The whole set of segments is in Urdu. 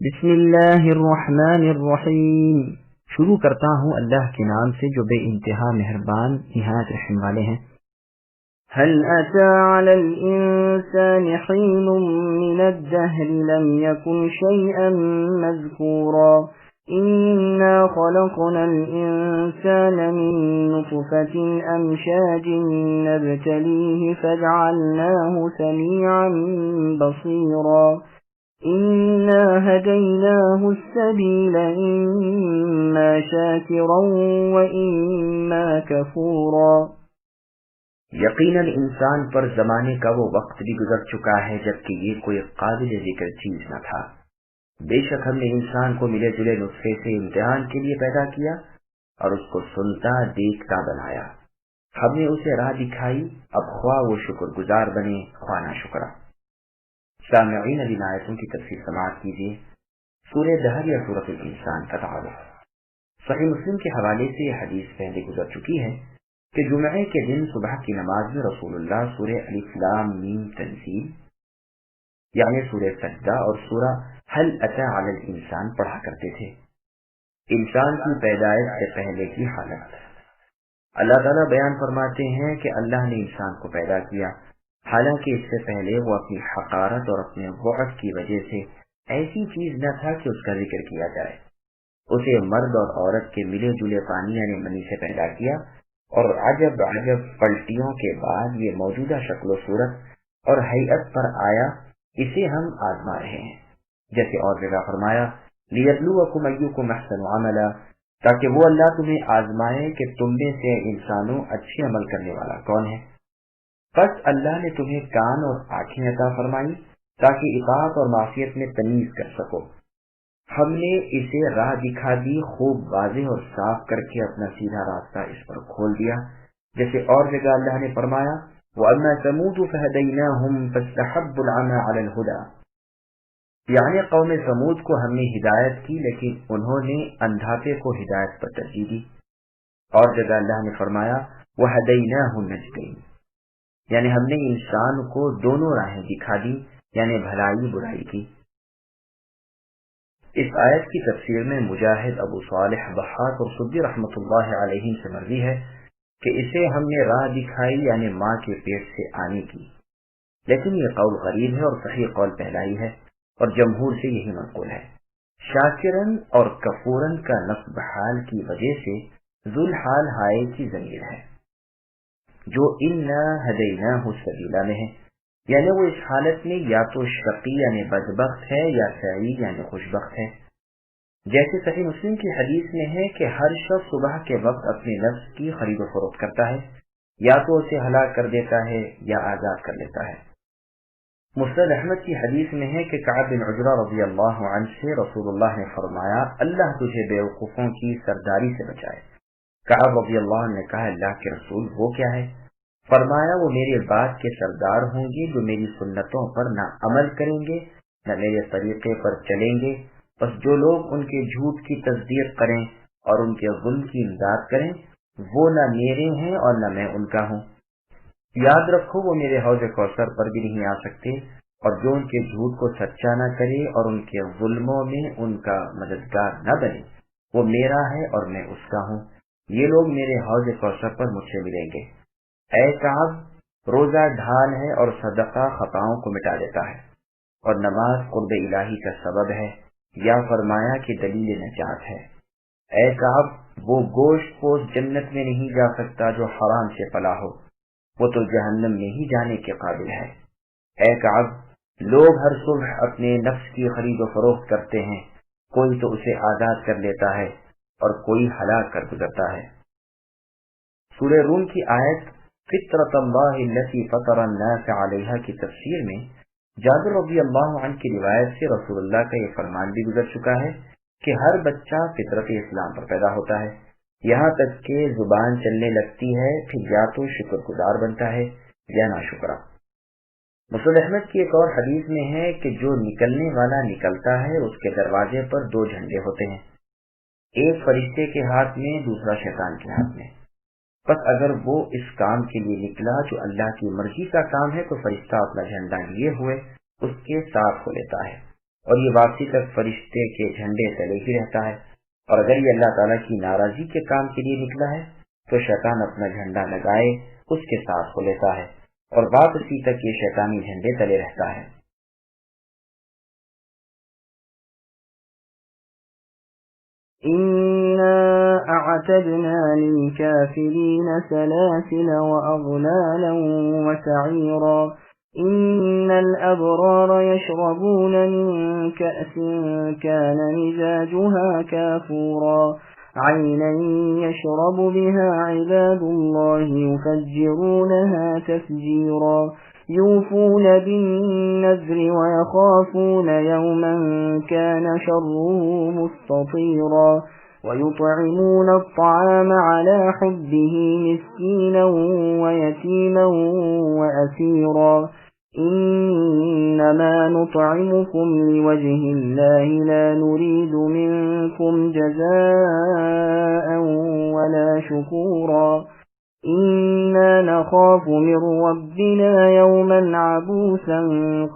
بسم اللہ الرحمن الرحیم۔ شروع کرتا ہوں اللہ کے نام سے جو بے انتہا مہربان نہایت رحم والے ہیں۔ هل أتى على الإنسان حين من الدهر لم يكن شيئا مذكورا إنا خلقنا الإنسان من نطفة أمشاج نبتليه فجعلناه سميعا بصيرا إنا هديناه السبيل إما شاكرا وإما كفورا۔ یقیناً انسان پر زمانے کا وہ وقت بھی گزر چکا ہے جبکہ یہ کوئی قابل ذکر چیز نہ تھا۔ بے شک ہم نے انسان کو ملے جلے نطفے سے امتحان کے لیے پیدا کیا اور اس کو سنتا دیکھتا بنایا۔ ہم نے اسے راہ دکھائی، اب خواہ وہ شکر گزار بنے خواہ نہ شکرا۔ سامعین، اب ان آیتوں کی تفسیر سماعت کیجیے۔ سورہ دہر یا سورۃ الانسان کا تعارف۔ صحیح مسلم کے حوالے سے یہ حدیث پہلے گزر چکی ہے کہ جمعے کے دن صبح کی نماز میں رسول اللہ سورہ الف لام میم تنزیل یعنی سورہ سجدہ اور سورہ هل أتى على الإنسان پڑھا کرتے تھے۔ انسان کی پیدائش سے پہلے کی حالت اللہ تعالیٰ بیان فرماتے ہیں کہ اللہ نے انسان کو پیدا کیا، حالانکہ اس سے پہلے وہ اپنی حقارت اور اپنے ضعف کی وجہ سے ایسی چیز نہ تھا کہ اس کا ذکر کیا جائے۔ اسے مرد اور عورت کے ملے جلے پانی یعنی منی سے پیدا کیا اور عجب عجب پلٹیوں کے بعد یہ موجودہ شکل و صورت اور ہیئت پر آیا۔ اسے ہم آزما رہے ہیں، جیسے اور جگہ فرمایا لِيَبْلُوَكُمْ أَيُّكُمْ أَحْسَنُ عَمَلًا، تاکہ وہ اللہ تمہیں آزمائے کہ تم میں سے انسانوں اچھے عمل کرنے والا کون ہے۔ پس اللہ نے تمہیں کان اور آنکھیں عطا فرمائی تاکہ اطاعت اور معصیت میں تمیز کر سکو۔ ہم نے اسے راہ دکھا دی، خوب واضح اور صاف کر کے اپنا سیدھا راستہ اس پر کھول دیا، جیسے اور جگہ اللہ نے فرمایا وَأَمَّا ثَمُودُ فَهَدَيْنَاهُمْ فَاسْتَحَبُّوا الْعَمَىٰ عَلَى الْهُدَىٰ، یعنی قوم ثمود کو ہم نے ہدایت کی لیکن انہوں نے اندھاپے کو ہدایت پر ترجیح دی۔ اور جگہ اللہ نے فرمایا وَهَدَيْنَاهُ النَّجْدَيْنِ، یعنی ہم نے انسان کو دونوں راہیں دکھا دی، یعنی بھلائی برائی کی۔ اس آیت کی تفسیر میں مجاہد، ابو صالح، ضحاک اور سدی رحمۃ اللہ علیہ سے مروی ہے کہ اسے ہم نے راہ دکھائی یعنی ماں کے پیٹ سے آنے کی، لیکن یہ قول غریب ہے اور صحیح قول پہلا ہی ہے اور جمہور سے یہی منقول ہے۔ شاکرن اور کفورن کا نصب حال کی وجہ سے ذوالحال ہائے کی ضمیر ہے جو انا ہدیناہ السبیل میں ہے، یعنی وہ اس حالت میں یا تو شقی یعنی بدبخت ہے یا سعید یعنی خوشبخت ہے۔ جیسے صحیح مسلم کی حدیث میں ہے کہ ہر شخص صبح کے وقت اپنے نفس کی خرید و فروخت کرتا ہے، یا تو اسے ہلاک کر دیتا ہے یا آزاد کر لیتا ہے۔ مسند احمد کی حدیث میں ہے کہ کعب بن عجرہ رضی اللہ عنہ سے رسول اللہ نے فرمایا اللہ تجھے بیوقوفوں کی سرداری سے بچائے۔ کعب رضی اللہ عنہ نے کہا اللہ کے رسول وہ کیا ہے؟ فرمایا وہ میرے بعد کے سردار ہوں گے جو میری سنتوں پر نہ عمل کریں گے نہ میرے طریقے پر چلیں گے، بس جو لوگ ان کے جھوٹ کی تصدیق کریں اور ان کے ظلم کی امداد کریں وہ نہ میرے ہیں اور نہ میں ان کا ہوں۔ یاد رکھو وہ میرے حوض کوثر پر بھی نہیں آ سکتے، اور جو ان کے جھوٹ کو سچا نہ کرے اور ان کے ظلموں میں ان کا مددگار نہ بنے وہ میرا ہے اور میں اس کا ہوں۔ یہ لوگ میرے حوض کوثر پر مجھ سے ملیں گے۔ اے کعب، روزہ ڈھال ہے اور صدقہ خطاؤں کو مٹا دیتا ہے، اور نماز قرب الہی کا سبب ہے، یا فرمایا کہ دلیل نجات ہے۔ اے کعب، وہ گوشت پوش جنت میں نہیں جا سکتا جو حرام سے پلا ہو، وہ تو جہنم میں ہی جانے کے قابل ہے۔ اے کعب، لوگ ہر صبح اپنے نفس کی خرید و فروخت کرتے ہیں، کوئی تو اسے آزاد کر لیتا ہے اور کوئی ہلاک کر گزرتا ہے۔ سورہ روم کی آیت فطرت اللہ التی فطر الناس علیہا کی تفسیر میں جابر رضی اللہ عنہ کی روایت سے رسول اللہ کا یہ فرمان بھی گزر چکا ہے کہ ہر بچہ فطرت اسلام پر پیدا ہوتا ہے، یہاں تک کہ زبان چلنے لگتی ہے، پھر یا تو شکر گزار بنتا ہے یا ناشکرا۔ مسند احمد کی ایک اور حدیث میں ہے کہ جو نکلنے والا نکلتا ہے اس کے دروازے پر دو جھنڈے ہوتے ہیں، ایک فرشتے کے ہاتھ میں دوسرا شیطان کے ہاتھ میں۔ بس اگر وہ اس کام کے لیے نکلا جو اللہ کی مرضی کا کام ہے تو فرشتہ اپنا جھنڈا لیے ہوئے اس کے ساتھ ہو لیتا ہے، اور یہ واپسی تک فرشتے کے جھنڈے تلے ہی رہتا ہے، اور اگر یہ اللہ تعالیٰ کی ناراضی کے کام کے لیے نکلا ہے تو شیطان اپنا جھنڈا لگائے اس کے ساتھ ہو لیتا ہے، اور واپسی تک یہ شیطانی جھنڈے تلے رہتا ہے۔ إنا أعتدنا للكافرين سلاسل وأغلالا وسعيرا إن الأبرار يشربون من كأس كان مزاجها كافورا عينا يشرب بها عباد الله يفجرونها تفجيرا يوفون بالنذر ويخافون يوما كان شره مستطيرا ويطعمون الطعام على حبه مسكينا ويتيما وأسيرا إنما نطعمكم لوجه الله لا نريد منكم جزاء ولا شكورا إنا نخاف من ربنا يوما عبوسا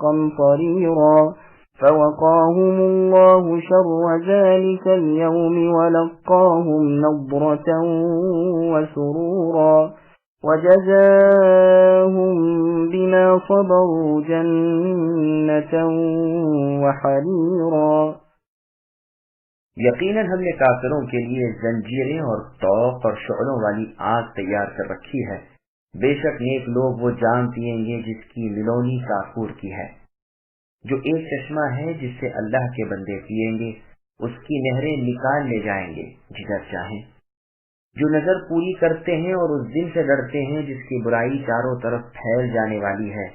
قمطريرا فوقاهم الله شر ذلك اليوم ولقاهم نضرة وسرورا وجزاهم بما صبروا جنة وحريرا۔ یقیناً ہم نے کافروں کے لیے زنجیریں اور طوق اور شعلوں والی آگ تیار کر رکھی ہے، بے شک نیک لوگ وہ جام پیئیں گے جس کی ملونی کافور کی ہے، جو ایک چشمہ ہے جس سے اللہ کے بندے پیئیں گے، اس کی نہریں نکال لے جائیں گے جدھر چاہیں۔ جو نظر پوری کرتے ہیں اور اس دن سے ڈرتے ہیں جس کی برائی چاروں طرف پھیل جانے والی ہے،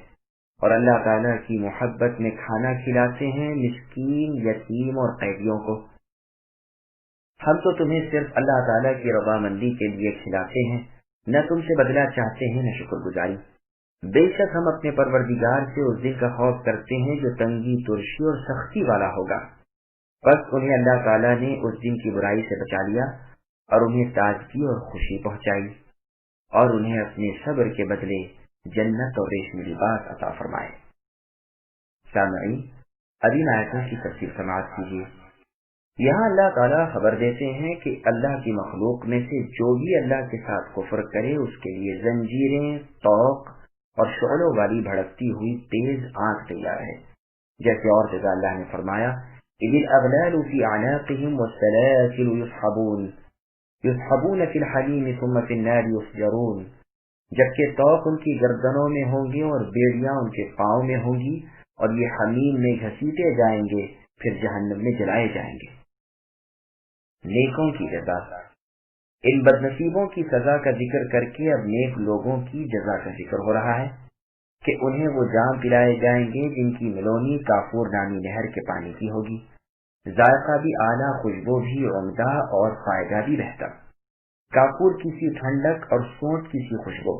اور اللہ تعالیٰ کی محبت میں کھانا کھلاتے ہیں مسکین، یتیم اور قیدیوں کو۔ ہم تو تمہیں صرف اللہ تعالیٰ کی رضامندی کے لیے کھلاتے ہیں، نہ تم سے بدلہ چاہتے ہیں نہ شکر گزاری۔ بے شک ہم اپنے پروردگار سے اس دن کا خوف کرتے ہیں جو تنگی، ترشی اور سختی والا ہوگا۔ بس انہیں اللہ تعالیٰ نے اس دن کی برائی سے بچا لیا اور انہیں تازگی اور خوشی پہنچائی، اور انہیں اپنے صبر کے بدلے جنت اور ریشمی لباس عطا فرمائے۔ سامعین، اب ان آیتوں کی تفصیل سماعت کیجیے۔ یہاں اللہ تعالیٰ خبر دیتے ہیں کہ اللہ کی مخلوق میں سے جو بھی اللہ کے ساتھ کفر کرے اس کے لیے زنجیریں، طوق اور شعلوں والی بھڑکتی ہوئی تیز آگ تیار ہے، جیسے اور جگہ اللہ نے فرمایا اذ الاغلال فی اعناقہم والسلاسل یسحبون فی الحمیم ثم فی النار یسجرون، جبکہ طوق ان کی گردنوں میں ہوں گے اور بیڑیاں ان کے پاؤں میں ہوں گی، اور یہ حمیم میں گھسیٹے جائیں گے پھر جہنم میں جلائے جائیں گے۔ نیکوں کی جزا، ان بدنصیبوں کی سزا کا ذکر کر کے اب نیک لوگوں کی جزا کا ذکر ہو رہا ہے کہ انہیں وہ جام پلائے جائیں گے جن کی ملونی کافور نامی نہر کے پانی کی ہوگی، ذائقہ بھی اعلیٰ، خوشبو بھی عمدہ اور فائدہ بھی بہتر۔ کافور کی سی ٹھنڈک اور سونٹ کی سی خوشبو۔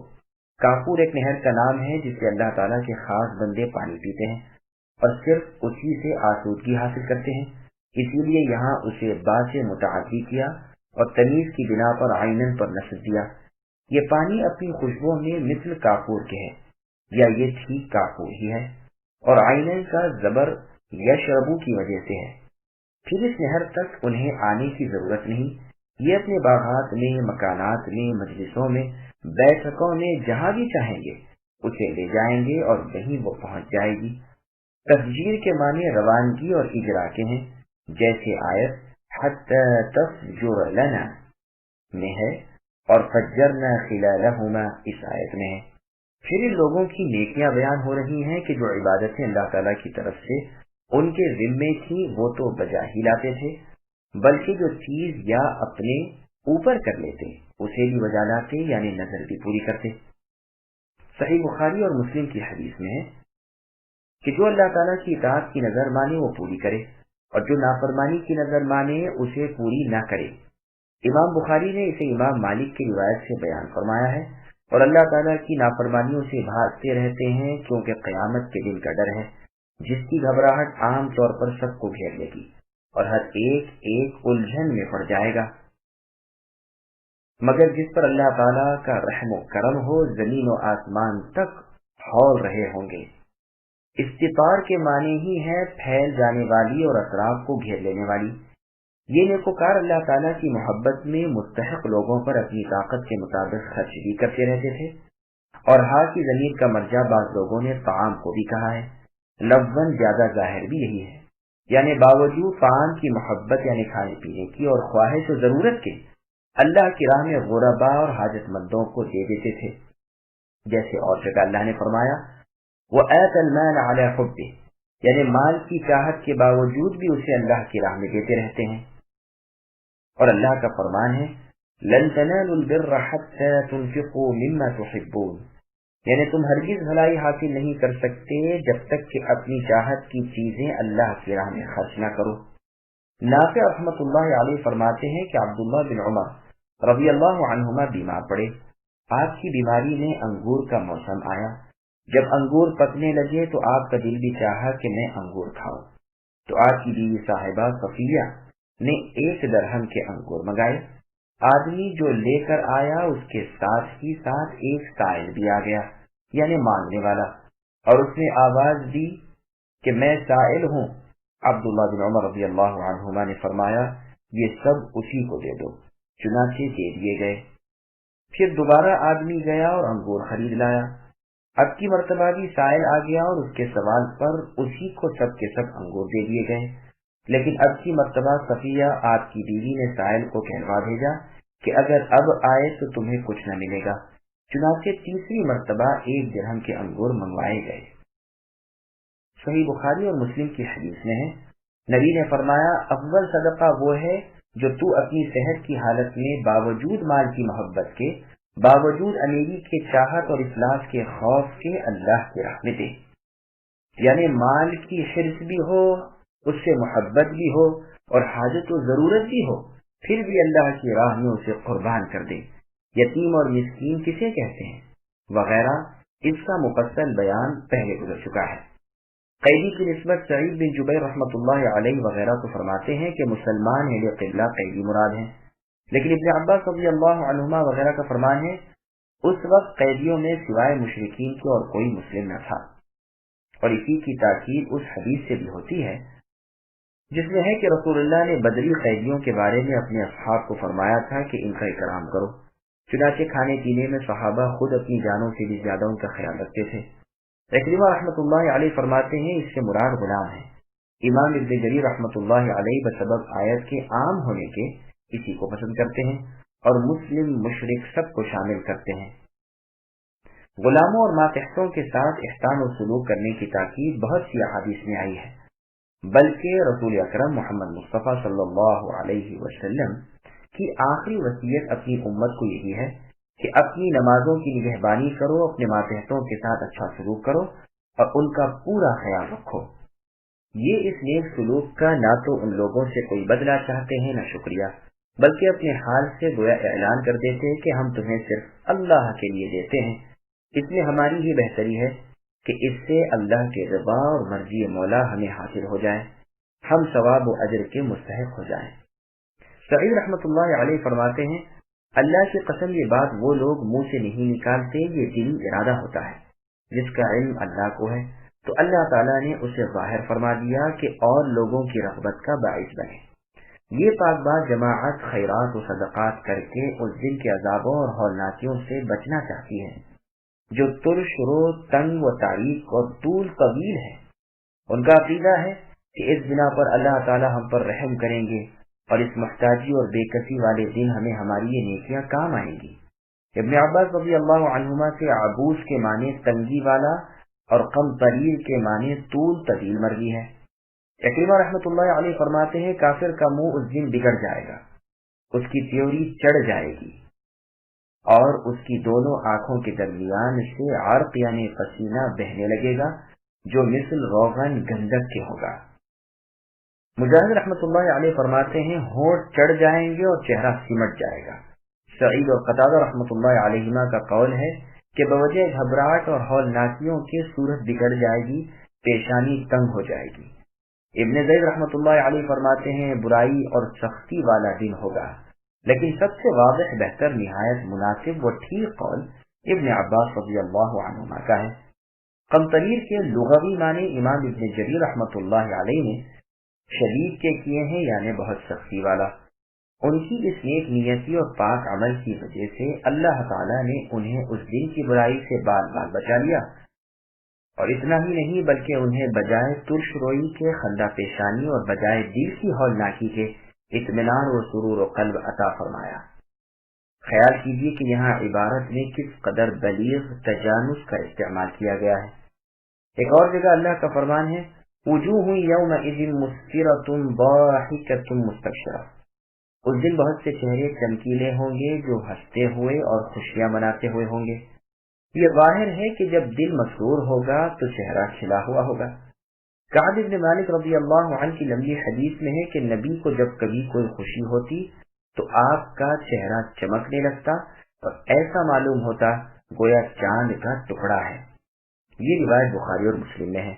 کافور ایک نہر کا نام ہے جس سے اللہ تعالیٰ کے خاص بندے پانی پیتے ہیں اور صرف اسی سے آسودگی حاصل کرتے ہیں، اسی لیے یہاں اسے با سے متعدی کیا اور تمیز کی بنا پر عینن پر نصب دیا۔ یہ پانی اپنی خوشبو میں مثل کافور کے ہے، یا یہ ٹھیک کافور ہی ہے، اور عینن کا زبر یشربو کی وجہ سے ہے۔ پھر اس نہر تک انہیں آنے کی ضرورت نہیں، یہ اپنے باغات میں، مکانات میں، مجلسوں میں، بیٹھکوں میں جہاں بھی چاہیں گے اسے لے جائیں گے اور وہیں وہ پہنچ جائے گی۔ تفجیر کے معنی روانگی اور اجرا کے ہیں، جیسے آیت حتی تفجر لنا میں ہے اور فجرنا خلالہما اس آیت میں ہے۔ پھر ان لوگوں کی نیکیاں بیان ہو رہی ہیں کہ جو عبادتیں اللہ تعالیٰ کی طرف سے ان کے ذمے تھی وہ تو بجا ہی لاتے تھے، بلکہ جو چیز یا اپنے اوپر کر لیتے اسے بھی بجا لاتے، یعنی نظر بھی پوری کرتے۔ صحیح بخاری اور مسلم کی حدیث میں ہے کہ جو اللہ تعالیٰ کی اطاعت کی نظر مانے وہ پوری کرے، اور جو نافرمانی کی نظر مانے اسے پوری نہ کرے۔ امام بخاری نے اسے امام مالک کی روایت سے بیان فرمایا ہے، اور اللہ تعالیٰ کی نافرمانیوں سے بھاگتے رہتے ہیں کیونکہ قیامت کے دن کا ڈر ہے جس کی گھبراہٹ عام طور پر سب کو گھیر لے گی اور ہر ایک ایک الجھن میں پڑ جائے گا، مگر جس پر اللہ تعالیٰ کا رحم و کرم ہو زمین و آسمان تک ہول رہے ہوں گے۔ استطار کے معنی ہی ہے پھیل جانے والی اور اطراف کو گھیر لینے والی۔ یہ نیکوکار اللہ تعالیٰ کی محبت میں مستحق لوگوں پر اپنی طاقت کے مطابق خرچ بھی کرتے رہتے تھے، اور ہا کی ضمیر کا مرجع بعض لوگوں نے طعام کو بھی کہا ہے، لفظاً زیادہ ظاہر بھی یہی ہے، یعنی باوجود طعام کی محبت یعنی کھانے پینے کی اور خواہش و ضرورت کے اللہ کی راہ میں غرباء اور حاجت مندوں کو دے دیتے تھے، جیسے اور جگہ اللہ نے فرمایا وَآتَى الْمَالَ عَلَى حُبِّهِ، یعنی مال کی چاہت کے باوجود بھی اسے اللہ کی راہ میں دیتے رہتے ہیں۔ اور اللہ کا فرمان ہے لَن تَنَالُوا الْبِرَّ حَتَّى تُنْفِقُوا مِمَّا تُحِبُّونَ، یعنی تم ہرگز بھلائی حاصل نہیں کر سکتے جب تک کہ اپنی چاہت کی چیزیں اللہ کی راہ میں خرچ نہ کرو۔ نافع رحمۃ اللہ علیہ فرماتے ہیں کہ عبداللہ بن عمر رضی اللہ عنہما بیمار پڑے، آپ کی بیماری میں انگور کا موسم آیا، جب انگور پکنے لگے تو آپ کا دل بھی چاہا کہ میں انگور کھاؤں، تو آپ کی بیوی صاحبہ صفیہ نے 1 درہم کے انگور منگائے۔ آدمی جو لے کر آیا اس کے ساتھ ہی ساتھ ایک سائل بھی آ گیا، یعنی مانگنے والا، اور اس نے آواز دی کہ میں سائل ہوں۔ عبداللہ بن عمر رضی اللہ عنہما نے فرمایا یہ سب اسی کو دے دو، چنانچہ دے دیے گئے۔ پھر دوبارہ آدمی گیا اور انگور خرید لایا، اب کی مرتبہ بھی سائل آ گیا اور اس کے سوال پر اسی کو سب کے سب انگور دے دیے گئے، لیکن اب کی مرتبہ صفیہ آپ کی بیوی نے سائل کو کہلوا بھیجا کہ اگر اب آئے تو تمہیں کچھ نہ ملے گا، چنانچہ تیسری مرتبہ 1 درہم کے انگور منگوائے گئے۔ صحیح بخاری اور مسلم کی حدیث میں ہے نبی نے فرمایا افضل صدقہ وہ ہے جو تو اپنی صحت کی حالت میں باوجود مال کی محبت کے، باوجود امیری کے چاہت اور افلاس کے خوف کے اللہ کی راہ میں دے، یعنی مال کی حرص بھی ہو، اس سے محبت بھی ہو اور حاجت و ضرورت بھی ہو، پھر بھی اللہ کی راہ میں اسے قربان کر دے۔ یتیم اور مسکین کسے کہتے ہیں وغیرہ، اس کا مفصل بیان پہلے گزر چکا ہے۔ قیدی کی نسبت سعید بن جبیر رحمۃ اللہ علیہ وغیرہ کو فرماتے ہیں کہ مسلمان اہل قبلہ قیدی مراد ہیں، لیکن ابن عباس رضی اللہ عنہما وغیرہ کا فرمان ہے اس وقت قیدیوں میں سوائے مشرکین کے اور کوئی مسلم نہ تھا، اور اسی کی تاکید اس حدیث سے بھی ہوتی ہے جس میں ہے کہ رسول اللہ نے بدری قیدیوں کے بارے میں اپنے اصحاب کو فرمایا تھا کہ ان کا اکرام کرو، چنانچہ کھانے پینے میں صحابہ خود اپنی جانوں سے بھی زیادہ ان کا خیال رکھتے تھے۔ اکرمہ رحمۃ اللہ علیہ فرماتے ہیں اس سے مراد غلام ہے۔ امام ابن جریر رحمۃ اللہ علیہ بسبب آیت کے عام ہونے کے اسی کو پسند کرتے ہیں اور مسلم مشرک سب کو شامل کرتے ہیں۔ غلاموں اور ماتحتوں کے ساتھ احسان و سلوک کرنے کی تاکید بہت سی احادیث میں آئی ہے، بلکہ رسول اکرم محمد مصطفیٰ صلی اللہ علیہ وسلم کی آخری وصیت اپنی امت کو یہی ہے کہ اپنی نمازوں کی نگہبانی کرو، اپنے ماتحتوں کے ساتھ اچھا سلوک کرو اور ان کا پورا خیال رکھو۔ یہ اس نیک سلوک کا نہ تو ان لوگوں سے کوئی بدلہ چاہتے ہیں نہ شکریہ، بلکہ اپنے حال سے گویا اعلان کر دیتے ہیں کہ ہم تمہیں صرف اللہ کے لیے دیتے ہیں، اس میں ہماری ہی بہتری ہے کہ اس سے اللہ کے رضا اور مرضی مولا ہمیں حاصل ہو جائے، ہم ثواب و اجر کے مستحق ہو جائیں۔ سعید رحمۃ اللہ علیہ فرماتے ہیں اللہ کی قسم یہ بات وہ لوگ منہ سے نہیں نکالتے، یہ دلی ارادہ ہوتا ہے، جس کا علم اللہ کو ہے تو اللہ تعالیٰ نے اسے ظاہر فرما دیا کہ اور لوگوں کی رغبت کا باعث بنے۔ یہ پاک بات جماعت خیرات و صدقات کر کے اس دن کے عذابوں اور ہولناکیوں سے بچنا چاہتی ہے جو ترش رو، تنگ و تاریک اور طول طویل ہے۔ ان کا عقیدہ ہے کہ اس بنا پر اللہ تعالیٰ ہم پر رحم کریں گے اور اس محتاجی اور بے کسی والے دن ہمیں ہماری یہ نیکیاں کام آئیں گی۔ ابن عباس رضی اللہ عنہما سے عبوس کے معنی تنگی والا اور قمطریل کے معنی طول طویل مرغی ہے۔ اکرمہ رحمۃ اللہ علیہ فرماتے ہیں کافر کا منہ اس دن بگڑ جائے گا، اس کی تیوری چڑھ جائے گی اور اس کی دونوں آنکھوں کے درمیان سے عرق یعنی پسینہ بہنے لگے گا جو مثل روغن گندک کے ہوگا۔ مجاہد رحمۃ اللہ علیہ فرماتے ہیں ہونٹ چڑھ جائیں گے اور چہرہ سمٹ جائے گا۔ سعید اور قتادہ رحمۃ اللہ علیہما کا قول ہے کہ بوجہ گھبراہٹ اور ہولناکیوں کی صورت بگڑ جائے گی، پیشانی تنگ ہو جائے گی۔ ابن زید رحمۃ اللہ علیہ فرماتے ہیں برائی اور سختی والا دن ہوگا، لیکن سب سے واضح، بہتر، نہایت مناسب و ٹھیک قول ابن عباس رضی اللہ عنہما کا ہے۔ قمطریر کے لغوی معنی امام ابن جریر رحمۃ اللہ علیہ نے شدید کے کیے ہیں، یعنی بہت سختی والا۔ ان کی اس نیک نیتی اور پاک عمل کی وجہ سے اللہ تعالیٰ نے انہیں اس دن کی برائی سے بال بال بچا لیا، اور اتنا ہی نہیں بلکہ انہیں بجائے ترش روئی کے خندہ پیشانی اور بجائے دل کی ہولناکی کے اطمینان و سرور و قلب عطا فرمایا۔ خیال کیجیے کہ یہاں عبارت میں کس قدر بلیغ تجانس کا استعمال کیا گیا ہے۔ ایک اور جگہ اللہ کا فرمان ہے وجوہ یومئذ مسفرۃ ضاحکۃ مستبشرہ، اس دن بہت سے چہرے چمکیلے ہوں گے جو ہنستے ہوئے اور خوشیاں مناتے ہوئے ہوں گے۔ یہ ظاہر ہے کہ جب دل مسرور ہوگا تو چہرہ کھلا ہوا ہوگا۔ کعب بن مالک رضی اللہ عنہ کی لمبی حدیث میں ہے کہ نبی کو جب کبھی کوئی خوشی ہوتی تو آپ کا چہرہ چمکنے لگتا اور ایسا معلوم ہوتا گویا چاند کا ٹکڑا ہے۔ یہ روایت بخاری اور مسلم میں ہے۔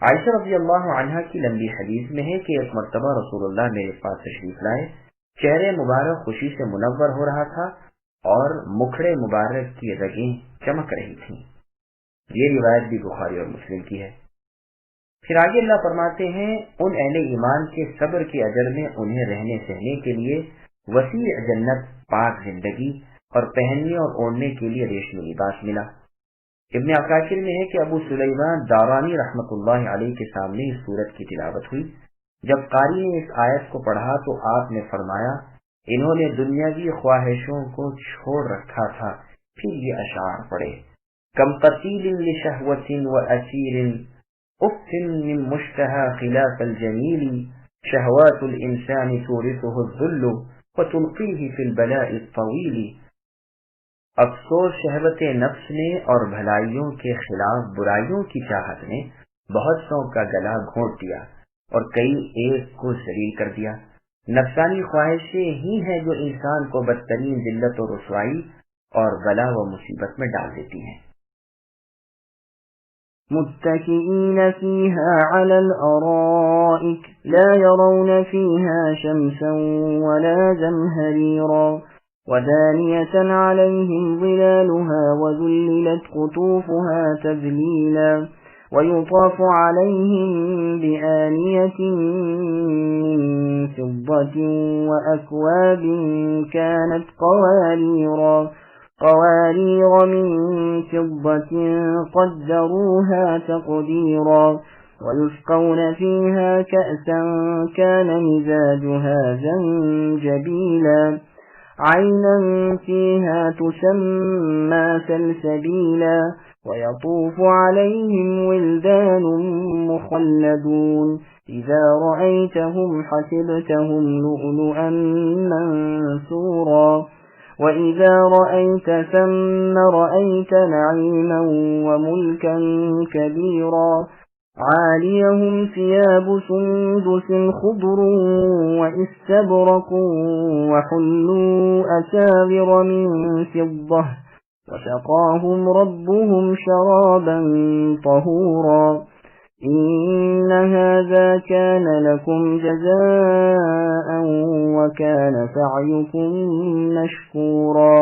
عائشہ رضی اللہ عنہا کی لمبی حدیث میں ہے کہ ایک مرتبہ رسول اللہ میرے پاس تشریف لائے، چہرے مبارک خوشی سے منور ہو رہا تھا اور مکھڑے مبارک کی رگیں چمک رہی تھیں۔ یہ روایت بھی بخاری اور مسلم کی ہے۔ پھر آگے اللہ فرماتے ہیں ان اہل ایمان کے صبر کے اجر میں انہیں رہنے سہنے کے لیے وسیع جنت، پاک زندگی اور پہننے اور اوڑھنے کے لیے ریشمی لباس ملا۔ ابن عساکر میں ہے کہ ابو سلیمان دارانی رحمۃ اللہ علیہ کے سامنے اس سورت کی تلاوت ہوئی۔ جب قاری نے اس آیت کو پڑھا تو آپ نے فرمایا انہوں نے دنیاوی خواہشوں کو چھوڑ رکھا تھا۔ پھر یہ اشعار پڑھے کم قتیل لشہوۃ واسیر اف من مشتہى خلاف الجمیل شہوات الانسان تورثه الذل وتلقیہ فی البلاء الطویل۔ افسوس شہوت نفس نے اور بھلائیوں کے خلاف برائیوں کی چاہت نے بہت سو کا گلا گھونٹ دیا اور کئی ایک کو ذلیل کر دیا۔ نفسانی خواہشیں ہی ہیں جو انسان کو بدترین ذلت و رسوائی اور بلا و مصیبت میں ڈال دیتی ہیں۔ متكئين فيها على الأرائك لا يرون فيها شمسا ولا زمهريرا ودانية عليهم ظلالها وذللت قطوفها تذليلا ويطاف عليهم بآنية من فضة وأكواب كانت قوارير من فضة قدروها تقديرا ويسقون فيها كأسا كان مزاجها زنجبيلا عينا فيها تسمى سلسبيلا ويطوف عليهم ولدان مخلدون إذا رأيتهم حسبتهم لؤلؤا منثورا وإذا رأيت ثم رأيت نعيما وملكا كبيرا عاليهم ثياب سندس خضر واستبرق وحلوا أساور من فضة وسقاهم ربهم شرابا طهورا إن هذا كان لكم جزاء وكان سعيكم مشكورا۔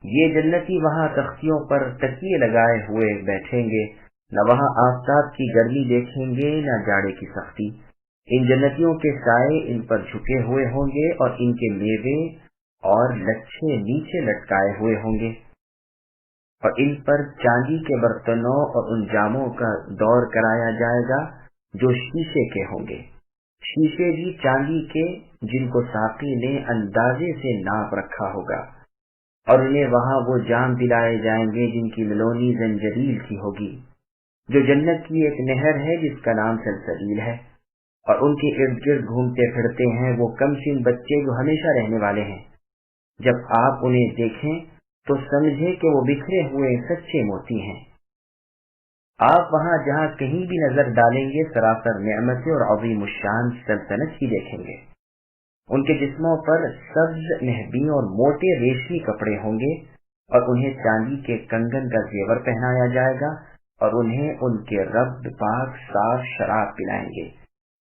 یہ جنتی وہاں تختیوں پر تکیے لگائے ہوئے بیٹھیں گے، نہ وہاں آفتاب کی گرمی دیکھیں گے نہ جاڑے کی سختی۔ ان جنتیوں کے سائے ان پر جھکے ہوئے ہوں گے اور ان کے میوے اور لچھے نیچے لٹکائے ہوئے ہوں گے، اور ان پر چاندی کے برتنوں اور ان جاموں کا دور کرایا جائے گا جو شیشے کے ہوں گے، شیشے بھی چاندی کے جن کو ساقی نے اندازے سے ناپ رکھا ہوگا، اور انہیں وہاں وہ جام دلائے جائیں گے جن کی ملونی زنجبیل کی ہوگی، جو جنت کی ایک نہر ہے جس کا نام سلسبیل ہے، اور ان کے ارد گرد گھومتے پھرتے ہیں وہ کمسن بچے جو ہمیشہ رہنے والے ہیں۔ جب آپ انہیں دیکھیں تو سمجھے کہ وہ بکھرے ہوئے سچے موتی ہیں۔ آپ وہاں جہاں کہیں بھی نظر ڈالیں گے سراسر نعمتیں اور عظیم الشان سلطنت ہی دیکھیں گے۔ ان کے جسموں پر سبز مہبی اور موٹے ریشمی کپڑے ہوں گے، اور انہیں چاندی کے کنگن کا زیور پہنایا جائے گا، اور انہیں ان کے رب پاک صاف شراب پلائیں گے۔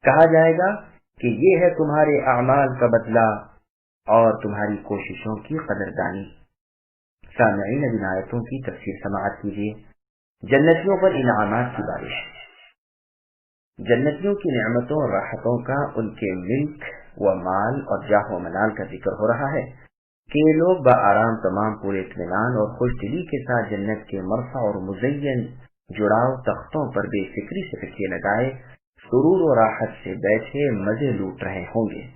کہا جائے گا کہ یہ ہے تمہارے اعمال کا بدلہ اور تمہاری کوششوں کی قدردانی۔ سامعین اب آیتوں کی تفسیر سماعت کیجیے۔ جنتیوں پر انعامات کی بارش۔ جنتیوں کی نعمتوں اور راحتوں کا، ان کے ملک و مال اور جاہ و منال کا ذکر ہو رہا ہے کہ یہ لوگ بآرام تمام پورے اطمینان اور خوش دلی کے ساتھ جنت کے مرفع اور مزین جڑاؤ تختوں پر بے فکری سے تکیے لگائے سرور و راحت سے بیٹھے مزے لوٹ رہے ہوں گے۔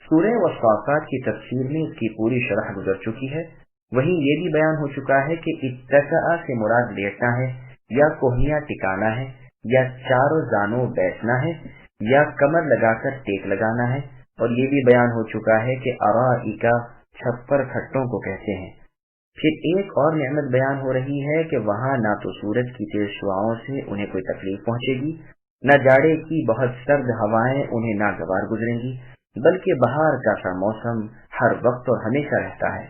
سورہ والصافات کی تفسیر میں اس کی پوری شرح گزر چکی ہے۔ وہیں یہ بھی بیان ہو چکا ہے کہ اتکا سے مراد لیٹنا ہے، یا کوہنیاں ٹکانا ہے، یا چاروں زانوں بیٹھنا ہے، یا کمر لگا کر ٹیک لگانا ہے، اور یہ بھی بیان ہو چکا ہے کہ ارائکا چھپر کھٹوں کو کہتے ہیں۔ پھر ایک اور نعمت بیان ہو رہی ہے کہ وہاں نہ تو سورج کی تیز شعاؤں سے انہیں کوئی تکلیف پہنچے گی، نہ جاڑے کی بہت سرد ہوائیں انہیں ناگوار گزریں گی، بلکہ بہار کا سا موسم ہر وقت اور ہمیشہ رہتا ہے۔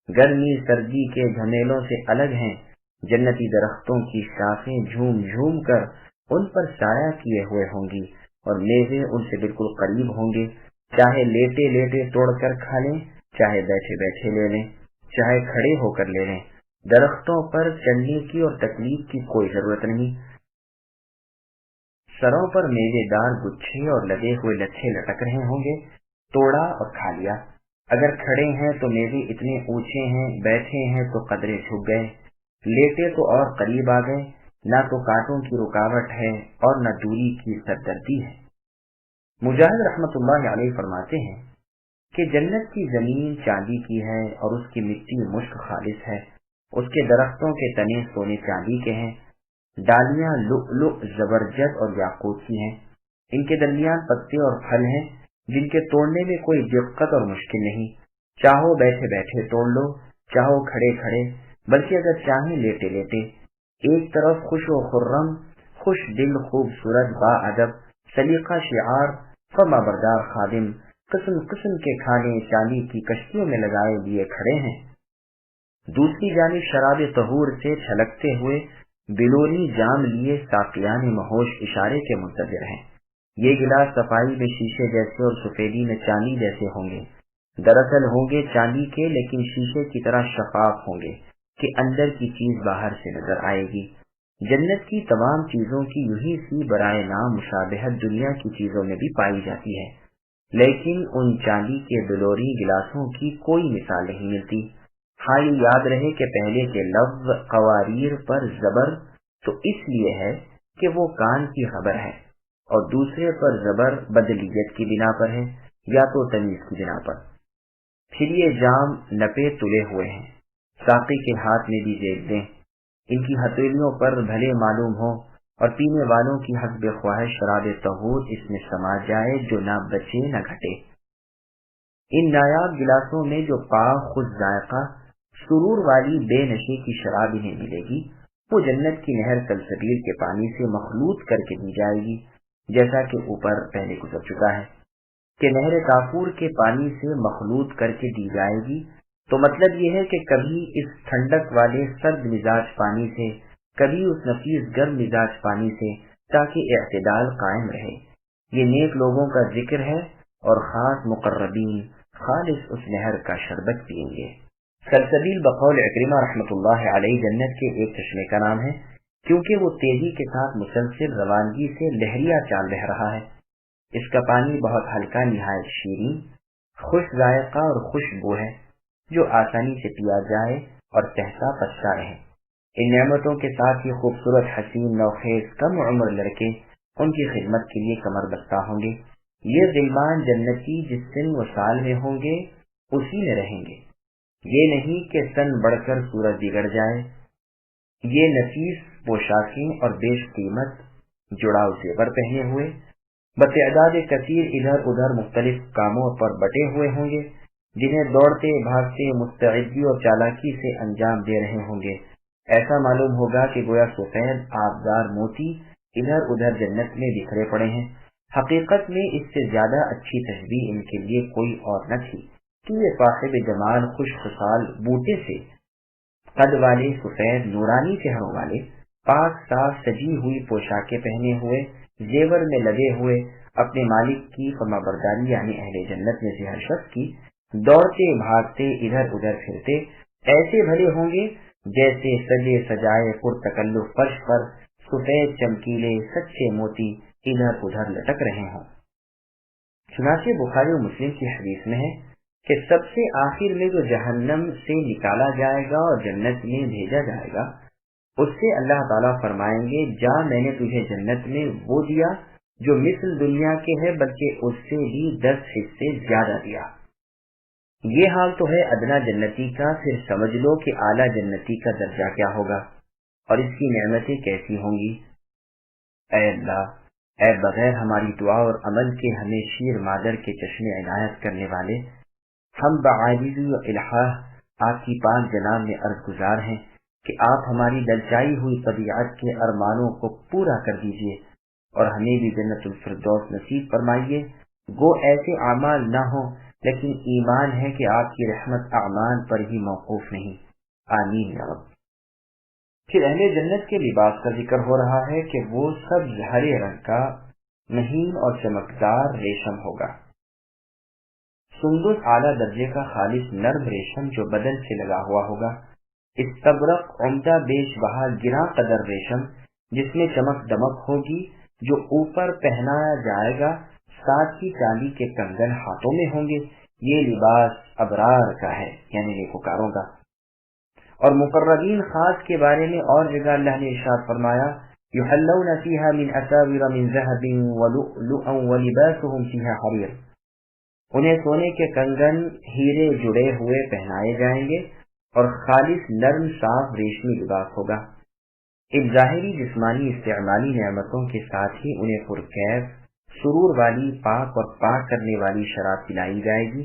گرمی سردی کے جھمیلوں سے الگ ہیں، جنتی درختوں کی شاخیں جھوم جھوم کر ان پر سایہ کیے ہوئے ہوں گی، اور میوے ان سے بالکل قریب ہوں گے، چاہے لیٹے لیٹے توڑ کر کھا لیں، چاہے بیٹھے بیٹھے لے لیں، چاہے کھڑے ہو کر لے لیں۔ درختوں پر چڑھنے کی اور تکلیف کی کوئی ضرورت نہیں۔ سروں پر میوے دار گچھے اور لگے ہوئے لچھے لٹک رہے ہوں گے، توڑا اور کھا لیا۔ اگر کھڑے ہیں تو میوے اتنے اونچے ہیں، بیٹھے ہیں تو قدرے جھک گئے، لیٹے تو اور قریب آ گئے، نہ تو کانٹوں کی رکاوٹ ہے اور نہ دوری کی سردردی ہے۔ مجاہد رحمت اللہ علیہ فرماتے ہیں کہ جنت کی زمین چاندی کی ہے اور اس کی مٹی مشک خالص ہے، اس کے درختوں کے تنے سونے چاندی کے ہیں، ڈالیاں لؤلؤ زبرجد اور یاقوت کی ہیں، ان کے درمیان پتے اور پھل ہیں جن کے توڑنے میں کوئی دقت اور مشکل نہیں، چاہو بیٹھے بیٹھے توڑ لو، چاہو کھڑے کھڑے، بلکہ اگر چاہیں لیٹے لیٹے۔ ایک طرف خوش و خرم، خوش دل خوبصورت با ادب سلیقہ شعار فرما بردار خادم قسم قسم کے کھانے چاندی کی کشتیوں میں لگائے لیے کھڑے ہیں، دوسری جانب شراب طہور سے چھلکتے ہوئے بلوری جام لیے ساقیان مہوش اشارے کے منتظر ہیں۔ یہ گلاس صفائی میں شیشے جیسے اور سفیدی میں چاندی جیسے ہوں گے، دراصل ہوں گے چاندی کے لیکن شیشے کی طرح شفاف ہوں گے کہ اندر کی چیز باہر سے نظر آئے گی۔ جنت کی تمام چیزوں کی یہی سی برائے نام مشابہت دنیا کی چیزوں میں بھی پائی جاتی ہے، لیکن ان چاندی کے بلوری گلاسوں کی کوئی مثال نہیں ملتی۔ ہاں یہ یاد رہے کہ پہلے کے لفظ قواریر پر زبر تو اس لیے ہے کہ وہ کان کی خبر ہے، اور دوسرے پر زبر بدلیت کی بنا پر ہے یا تو تمیز کی بنا پر۔ پھر یہ جام نپے تلے ہوئے ہیں، ساقی کے ہاتھ میں بھی جیب دیں، ان کی ہتھیلیوں پر بھلے معلوم ہو، اور پینے والوں کی حسب خواہش شراب طہور اس میں سما جائے جو نہ بچے نہ گھٹے۔ ان نایاب گلاسوں میں جو پاک خود ذائقہ سرور والی بے نشے کی شراب انہیں ملے گی، وہ جنت کی نہر سلسبیل کے پانی سے مخلوط کر کے دی جائے گی، جیسا کہ اوپر پہلے گزر چکا ہے کہ نہر کافور کے پانی سے مخلوط کر کے دی جائے گی، تو مطلب یہ ہے کہ کبھی اس ٹھنڈک والے سرد مزاج پانی سے، کبھی اس نفیس گرم مزاج پانی سے، تاکہ اعتدال قائم رہے۔ یہ نیک لوگوں کا ذکر ہے، اور خاص مقربین خالص اس نہر کا شربت پئیں گے۔ سلسبیل بقول عکرمہ رحمۃ اللہ علیہ جنت کے ایک چشمے کا نام ہے، کیونکہ وہ تیزی کے ساتھ مسلسل روانگی سے لہریا چال بہ رہا ہے۔ اس کا پانی بہت ہلکا، نہایت شیریں، خوش ذائقہ اور خوشبو ہے، جو آسانی سے پیا جائے اور تہتا پچتا رہے۔ ان نعمتوں کے ساتھ ہی خوبصورت حسین نوخیز کم عمر لڑکے ان کی خدمت کے لیے کمر بستہ ہوں گے۔ یہ غلمان جنتی جس سن و سال میں ہوں گے اسی میں رہیں گے، یہ نہیں کہ سن بڑھ کر صورت بگڑ جائے۔ یہ نفیس پوشاکیں اور بیش قیمت جڑاؤ زیور پہنے ہوئے بتعداد کثیر ادھر ادھر مختلف کاموں پر بٹے ہوئے ہوں گے، جنہیں دوڑتے بھاگتے مستعدی اور چالاکی سے انجام دے رہے ہوں گے۔ ایسا معلوم ہوگا کہ گویا سفید آبدار موتی ادھر ادھر جنت میں بکھرے پڑے ہیں۔ حقیقت میں اس سے زیادہ اچھی تشبیہ ان کے لیے کوئی اور نہ تھی کہ یہ صاحب جمال خوش خصال بوٹے سے قد والے سفید نورانی چہروں والے پاک صاف سجی ہوئی پوشاکیں پہنے ہوئے زیور میں لگے ہوئے اپنے مالک کی فرما برداری یعنی اہل جنت میں سے ہر شخص کی دوڑتے بھاگتے ادھر ادھر پھرتے ایسے بھلے ہوں گے جیسے سجے سجائے پرتکلف فرش پر سفید چمکیلے سچے موتی ادھر ادھر لٹک رہے ہوں۔ چنانچہ بخاری و مسلم کی حدیث میں ہے کہ سب سے آخر میں جو جہنم سے نکالا جائے گا اور جنت میں بھیجا جائے گا، اس سے اللہ تعالیٰ فرمائیں گے جا، میں نے تجھے جنت میں وہ دیا جو مثل دنیا کے ہے، بلکہ اس سے بھی 10 حصے زیادہ دیا۔ یہ حال تو ہے ادنا جنتی کا، پھر سمجھ لو کہ اعلیٰ جنتی کا درجہ کیا ہوگا اور اس کی نعمتیں کیسی ہوں گی۔ اے اللہ، اے بغیر ہماری دعا اور عمل کے ہمیں شیر مادر کے چشمے عنایت کرنے والے، ہم بعاجزی و الحاح آپ کی پاک جناب میں عرض گزار ہیں کہ آپ ہماری للچائی ہوئی طبیعت کے ارمانوں کو پورا کر دیجیے اور ہمیں بھی جنت الفردوس نصیب فرمائیے۔ گو ایسے اعمال نہ ہوں، لیکن ایمان ہے کہ آپ کی رحمت اعمال پر ہی موقوف نہیں۔ آمین یا رب۔ پھر اہل جنت کے لباس کا ذکر ہو رہا ہے کہ وہ سبز ہرے رنگ کا مہین اور چمکدار ریشم ہوگا۔ سندس اعلیٰ درجے کا خالص نرم ریشم جو بدن سے لگا ہوا ہوگا۔ استبرق عمدہ بیش بہا گراں قدر ریشم جس میں چمک دمک ہوگی جو اوپر پہنایا جائے گا، ساتھ ہی چاندی کے کنگن ہاتھوں میں ہوں گے۔ یہ لباس ابرار کا ہے، یعنی نیکوکاروں کا۔ اور مقربین خاص کے بارے میں اور جگہ اللہ نے ارشاد فرمایا یحلون فیہا من اساور من ذہب ولؤلؤا ولباسهم فیہا حریر، انہیں سونے کے کنگن ہیرے جڑے ہوئے پہنائے جائیں گے اور خالص نرم صاف ریشمی لباس ہوگا۔ ان ظاہری جسمانی استعمالی نعمتوں کے ساتھ ہی انہیں پرکیف سرور والی پاک اور پاک کرنے والی شراب پلائی جائے گی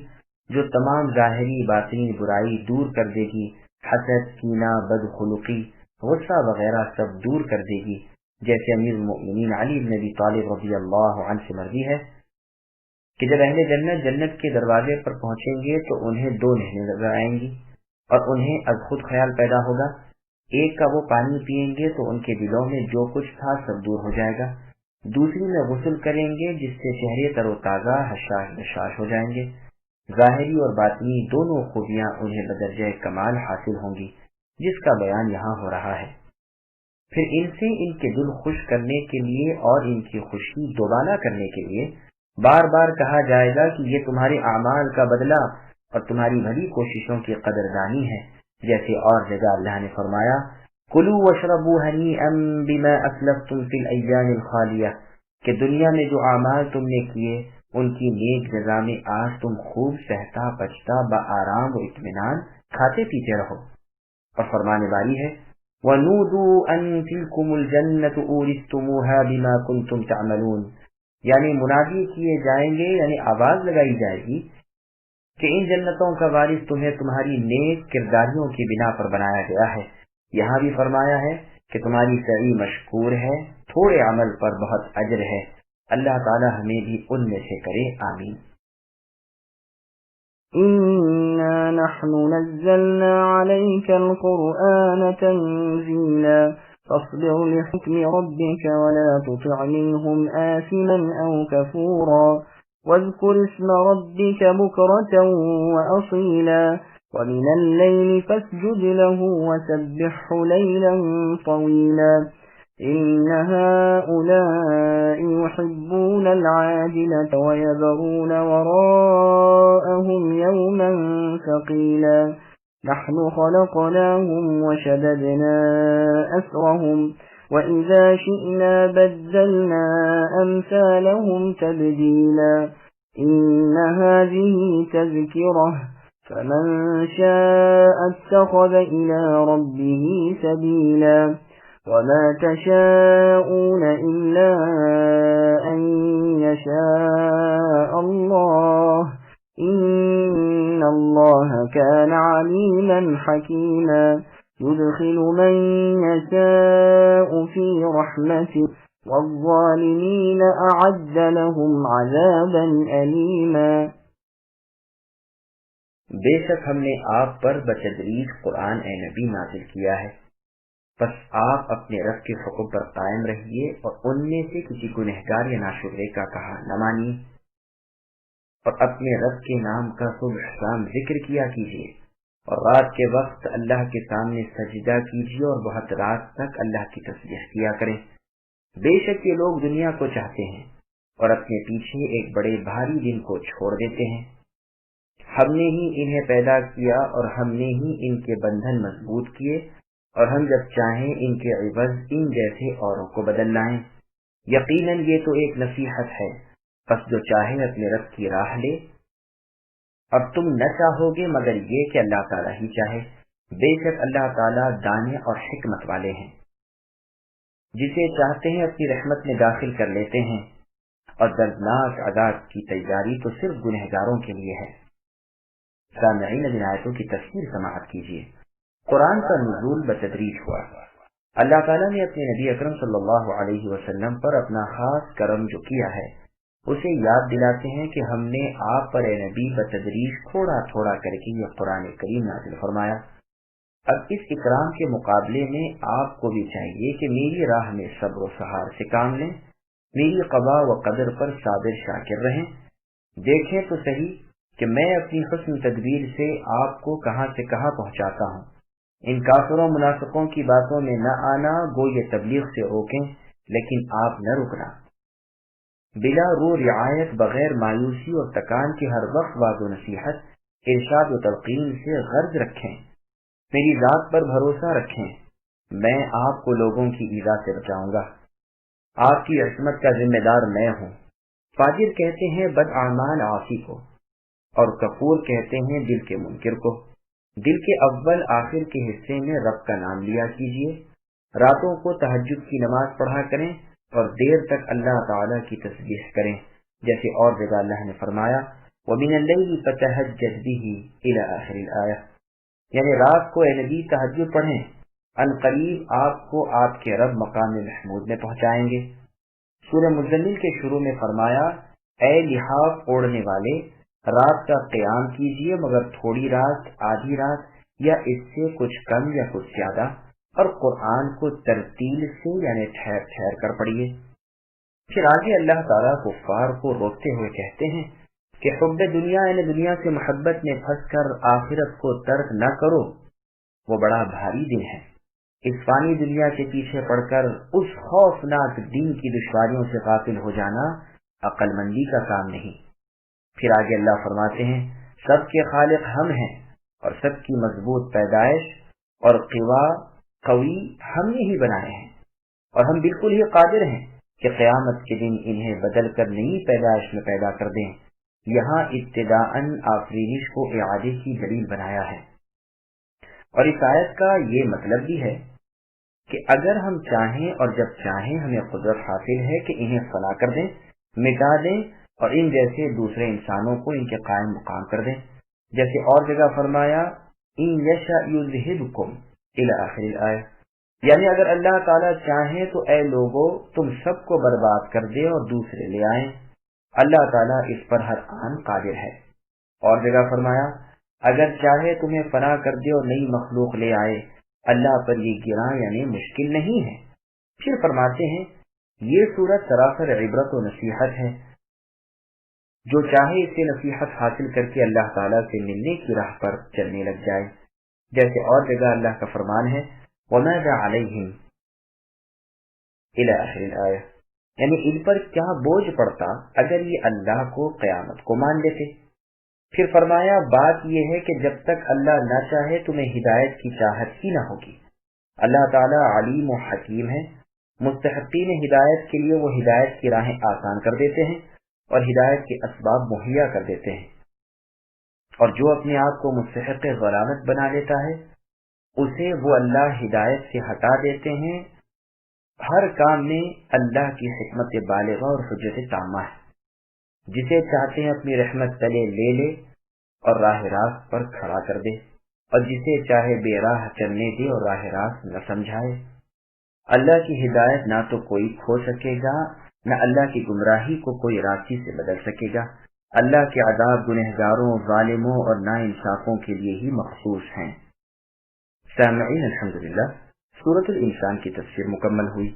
جو تمام ظاہری باطنی برائی دور کر دے گی، حسد، کینہ، بدخلقی، غصہ وغیرہ سب دور کر دے گی، جیسے امیر المؤمنین علی بن ابی طالب رضی اللہ عنہ سے مروی ہے کہ جب اہل جنت جنت کے دروازے پر پہنچیں گے تو انہیں 2 نہریں نظر آئیں گی اور انہیں از خود خیال پیدا ہوگا، ایک کا وہ پانی پیئیں گے تو ان کے دلوں میں جو کچھ تھا سب دور ہو جائے گا، دوسری میں غسل کریں گے جس سے چہرے تر و تازہ حشاش بشاش ہو جائیں گے، ظاہری اور باطنی دونوں خوبیاں انہیں بدرجہ کمال حاصل ہوں گی، جس کا بیان یہاں ہو رہا ہے۔ پھر ان سے ان کے دل خوش کرنے کے لیے اور ان کی خوشی دوبالا کرنے کے لیے بار بار کہا جائے گا کہ یہ تمہارے اعمال کا بدلہ اور تمہاری بھلی کوششوں کی قدردانی ہے، جیسے اور جگہ اللہ نے فرمایا کلوا واشربوا ہنیئا بما اسلفتم فی الایام الخالیہ، کہ دنیا میں جو اعمال تم نے کیے ان کی نیک جزا میں آج تم خوب سہتا پچتا بآرام و اطمینان کھاتے پیتے رہو۔ اور فرمانے والی ہے وَنُودُوا أَن تِلْكُمُ الْجَنَّةُ أُورِثْتُمُوهَا بِمَا كُنْتُمْ تَعْمَلُونَ، یعنی منادی کیے جائیں گے، یعنی آواز لگائی جائے گی کہ ان جنتوں کا وارث تمہیں تمہاری نیک کرداریوں کی بنا پر بنایا گیا ہے۔ یہاں بھی فرمایا ہے کہ تمہاری سعی مشکور ہے، تھوڑے عمل پر بہت اجر ہے۔ اللہ تعالی ہمیں بھی ان میں سے کرے، آمین۔ إنا نحن نزلنا عليك القرآن تنزيلا فاصبر لحكم ربك ولا تطع منهم آثما أو كفورا واذكر اسم ربك بكرة وأصيلا ومن الليل فاسجد له وسبحه ليلا طويلا إن هؤلاء يحبون العاجلة ويذرون وراءهم يوما ثقيلا نحن خلقناهم وشددنا أسرهم وإذا شئنا بدلنا أمثالهم تبديلا إن هذه تذكرة فمن شاء اتخذ إلى ربه سبيلا وما تشاءون إلا أن يشاء الله إن الله كان عليما حكيما يدخل من يشاء في رحمته والظالمين أعد لهم عذابا أليما۔ بے شک ہم نے آپ پر بتدریج قرآن اے نبی نازل کیا ہے، بس آپ اپنے رب کے حکم پر قائم رہیے اور ان میں سے کسی گنہگار یا ناشکرے کا کہا نہ مانیے، اور اپنے رب کے نام کا صبح شام ذکر کیا کیجیے اور رات کے وقت اللہ کے سامنے سجدہ کیجیے اور بہت رات تک اللہ کی تسبیح کیا کریں۔ بے شک یہ لوگ دنیا کو چاہتے ہیں اور اپنے پیچھے ایک بڑے بھاری دن کو چھوڑ دیتے ہیں۔ ہم نے ہی انہیں پیدا کیا اور ہم نے ہی ان کے بندھن مضبوط کیے، اور ہم جب چاہیں ان کے عوض ان جیسے اوروں کو بدل لائیں۔ یقیناً یہ تو ایک نصیحت ہے، پس جو چاہے اپنے رب کی راہ لے، اور تم نہ چاہو گے مگر یہ کہ اللہ تعالیٰ ہی چاہے۔ بے شک اللہ تعالیٰ دانے اور حکمت والے ہیں۔ جسے چاہتے ہیں اپنی رحمت میں داخل کر لیتے ہیں، اور دردناک عذاب کی تیاری تو صرف گنہگاروں کے لیے ہے۔ سامعین، ان آیتوں کی تفسیر سماعت کیجیے۔ قرآن کا نزول بتدریج ہوا۔ اللہ تعالیٰ نے اپنے نبی اکرم صلی اللہ علیہ وسلم پر اپنا خاص کرم جو کیا ہے اسے یاد دلاتے ہیں کہ ہم نے آپ پر اے نبی بتدریج تھوڑا تھوڑا کر کے یہ قرآن کریم نازل فرمایا۔ اب اس اکرام کے مقابلے میں آپ کو بھی چاہیے کہ میری راہ میں صبر و سہار سے کام لیں، میری قضا و قدر پر صابر شاکر رہیں۔ دیکھیں تو صحیح کہ میں اپنی حسن تدبیر سے آپ کو کہاں سے کہاں پہنچاتا ہوں۔ ان کافروں منافقوں کی باتوں میں نہ آنا، گو یہ تبلیغ سے روکیں لیکن آپ نہ رکنا۔ بلا رو رعایت، بغیر مایوسی اور تکان کے ہر وقت واض و نصیحت، ارشاد و تلقین سے غرض رکھیں۔ میری ذات پر بھروسہ رکھیں، میں آپ کو لوگوں کی ایذا سے بچاؤں گا۔ آپ کی عصمت کا ذمہ دار میں ہوں۔ فاجر کہتے ہیں بدعمال عاصی کو، اور کفور کہتے ہیں دل کے منکر کو۔ دل کے اول آخر کے حصے میں رب کا نام لیا کیجیے۔ راتوں کو تہجد کی نماز پڑھا کریں اور دیر تک اللہ تعالیٰ کی تسبیح کریں، جیسے اور جگہ اللہ نے فرمایا وَمِنَ اللَّيْلِ فَتَهَجَّدْ بِهِ إِلَى آخِرِ الْآيَةِ، یعنی رات کو اے نبی تہجد پڑھیں، ان قریب آپ کو آپ کے رب مقام محمود میں پہنچائیں گے۔ سورہ مزمل کے شروع میں فرمایا اے لحاف اوڑھنے والے، رات کا قیام کیجیے مگر تھوڑی رات، آدھی رات یا اس سے کچھ کم یا کچھ زیادہ، اور قرآن کو ترتیل سے یعنی ٹھہر ٹھہر کر پڑھیے۔ پھر آگے اللہ تعالیٰ کفار کو روکتے ہوئے کہتے ہیں کہ حب دنیا یعنی دنیا سے محبت میں پھنس کر آخرت کو ترک نہ کرو، وہ بڑا بھاری دن ہے۔ اس فانی دنیا کے پیچھے پڑ کر اس خوفناک دن کی دشواریوں سے غافل ہو جانا عقل مندی کا کام نہیں۔ پھر آگے اللہ فرماتے ہیں سب کے خالق ہم ہیں، اور سب کی مضبوط پیدائش اور قوی ہم نے ہی بنائے ہیں، اور ہم بالکل ہی قادر ہیں کہ قیامت کے دن انہیں بدل کر نئی پیدائش میں پیدا کر دیں۔ یہاں ابتداءً آفرینش کو اعادے کی دلیل بنایا ہے، اور اس آیت کا یہ مطلب بھی ہے کہ اگر ہم چاہیں اور جب چاہیں ہمیں قدرت حاصل ہے کہ انہیں فنا کر دیں، مٹا دیں، اور ان جیسے دوسرے انسانوں کو ان کے قائم مقام کر دیں، جیسے اور جگہ فرمایا ان یشاء یذہبکم الی آخر الآیہ، یعنی اگر اللہ تعالیٰ چاہیں تو اے لوگو تم سب کو برباد کر دے اور دوسرے لے آئیں، اللہ تعالیٰ اس پر ہر آن قادر ہے۔ اور جگہ فرمایا اگر چاہے تمہیں فنا کر دے اور نئی مخلوق لے آئے، اللہ پر یہ گراں یعنی مشکل نہیں ہے۔ پھر فرماتے ہیں یہ سورت سراسر عبرت و نصیحت ہے، جو چاہے اس سے نصیحت حاصل کر کے اللہ تعالیٰ سے ملنے کی راہ پر چلنے لگ جائے، جیسے اور جگہ اللہ کا فرمان ہے وَمَاذَا عَلَيْهِمْ إِلَى آخِرِ الْآيَةِ، یعنی ان پر کیا بوجھ پڑتا اگر یہ اللہ کو قیامت کو مان لیتے۔ پھر فرمایا بات یہ ہے کہ جب تک اللہ نہ چاہے تمہیں ہدایت کی چاہت ہی نہ ہوگی۔ اللہ تعالیٰ علیم و حکیم ہے، مستحقین ہدایت کے لیے وہ ہدایت کی راہیں آسان کر دیتے ہیں اور ہدایت کے اسباب مہیا کر دیتے ہیں، اور جو اپنے آپ کو مستحق غلامت بنا لیتا ہے اسے وہ اللہ ہدایت سے ہٹا دیتے ہیں۔ ہر کام میں اللہ کی حکمت بالغہ اور حجت تامہ ہے، جسے چاہتے ہیں اپنی رحمت تلے لے لے اور راہ راست پر کھڑا کر دے، اور جسے چاہے بے راہ چلنے دے اور راہ راست نہ سمجھائے۔ اللہ کی ہدایت نہ تو کوئی کھو سکے گا، نہ اللہ کی گمراہی کو کوئی راضی سے بدل سکے گا۔ اللہ کے عذاب گنہگاروں، ظالموں اور ناانصافوں کے لیے ہی مخصوص ہیں۔ سامعین، الحمدللہ سورۃ الانسان کی تفسیر مکمل ہوئی۔